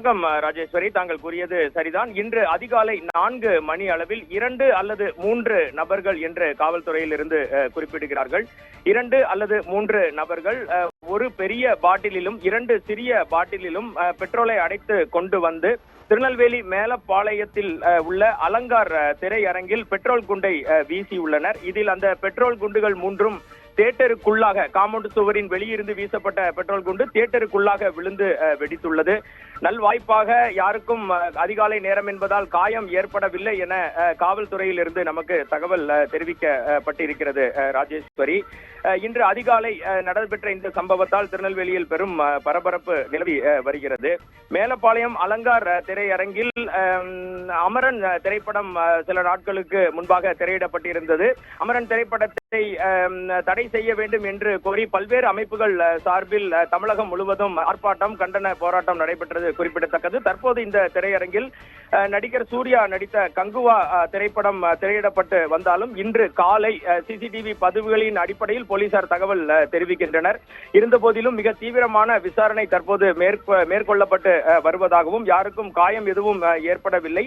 வணக்கம் ராஜேஸ்வரி, தாங்கள் கூறியது சரிதான். இன்று அதிகாலை 4 மணி அளவில் 2 அல்லது 3 நபர்கள் என்று காவல்துறையில் இருந்து குறிப்பிடுகிறார்கள். 2 அல்லது 3 நபர்கள் ஒரு பெரிய பாட்டிலிலும் 2 சிறிய பாட்டிலிலும் பெட்ரோலை அடைத்து கொண்டு வந்து திருநெல்வேலி மேலப்பாளையத்தில் உள்ள அலங்கார் திரையரங்கில் பெட்ரோல் குண்டை வீசியுள்ளனர். இதில் அந்த பெட்ரோல் குண்டுகள் 3ம் தியேட்டருக்குள்ளாக, காம்பவுண்ட் சுவரின் வெளியிருந்து வீசப்பட்ட பெட்ரோல் குண்டு தியேட்டருக்குள்ளாக விழுந்து வெடித்துள்ளது. நல்வாய்ப்பாக யாருக்கும் அதிகாலை நேரம் என்பதால் காயம் ஏற்படவில்லை என காவல்துறையில் இருந்து நமக்கு தகவல் தெரிவிக்கப்பட்டிருக்கிறது. ராஜேஸ்வரி, இன்று அதிகாலை நடைபெற்ற இந்த சம்பவத்தால் திருநெல்வேலியில் பெரும் பரபரப்பு நிலவி வருகிறது. மேலப்பாளையம் அலங்கார் திரையரங்கில் அமரன் திரைப்படம் சில நாட்களுக்கு முன்பாக திரையிடப்பட்டிருந்தது. அமரன் திரைப்படத்தை தடை செய்ய வேண்டும் என்று கோரி பல்வேறு அமைப்புகள் சார்பில் தமிழகம் முழுவதும் ஆர்ப்பாட்டம், கண்டன போராட்டம் நடைபெற்றது குறிப்பிடத்தக்கது. தற்போது இந்த திரையரங்கில் நடிகர் சூர்யா நடித்த கங்குவா திரைப்படம் திரையிடப்பட்டு வந்தாலும் இன்று காலை சிசிடிவி பதிவுகளின் அடிப்படையில் போலீசார் தகவல் தெரிவிக்கின்றனர். இருந்த போதிலும் மிக தீவிரமான விசாரணை தற்போது மேற்கொள்ளப்பட்டு வருவதாகவும் யாருக்கும் காயம் எதுவும் ஏற்படவில்லை,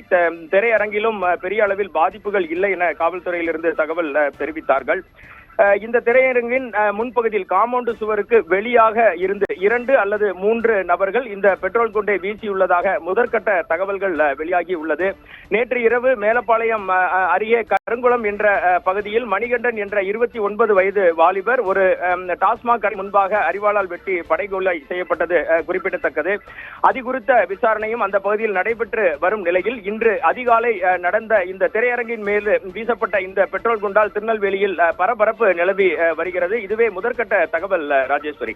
திரையரங்கிலும் பெரிய அளவில் பாதிப்புகள் இல்லை என காவல்துறையிலிருந்து தகவல் தெரிவித்தார்கள். இந்த திரையரங்கின் முன்பகுதியில் காம்பவுண்ட் சுவருக்கு வெளியாக இருந்து 2 அல்லது 3 நபர்கள் இந்த பெட்ரோல் குண்டை வீசியுள்ளதாக முதற்கட்ட தகவல்கள் வெளியாகி உள்ளது. நேற்று இரவு மேலப்பாளையம் அருகே கருங்குளம் என்ற பகுதியில் மணிகண்டன் என்ற 29 வயது வாலிபர் ஒரு டாஸ்மாக் கடை முன்பாக அரிவாளால் வெட்டி படுகொலை செய்யப்பட்டது குறிப்பிடத்தக்கது. அதிகுறித்த விசாரணையும் அந்த பகுதியில் நடைபெற்று வரும் நிலையில் இன்று அதிகாலை நடந்த இந்த திரையரங்கின் மேல் வீசப்பட்ட இந்த பெட்ரோல் குண்டால் திருநெல்வேலியில் பரபரப்பு நிலவி வருகிறது. இதுவே முதற்கட்ட தகவல் ராஜேஸ்வரி.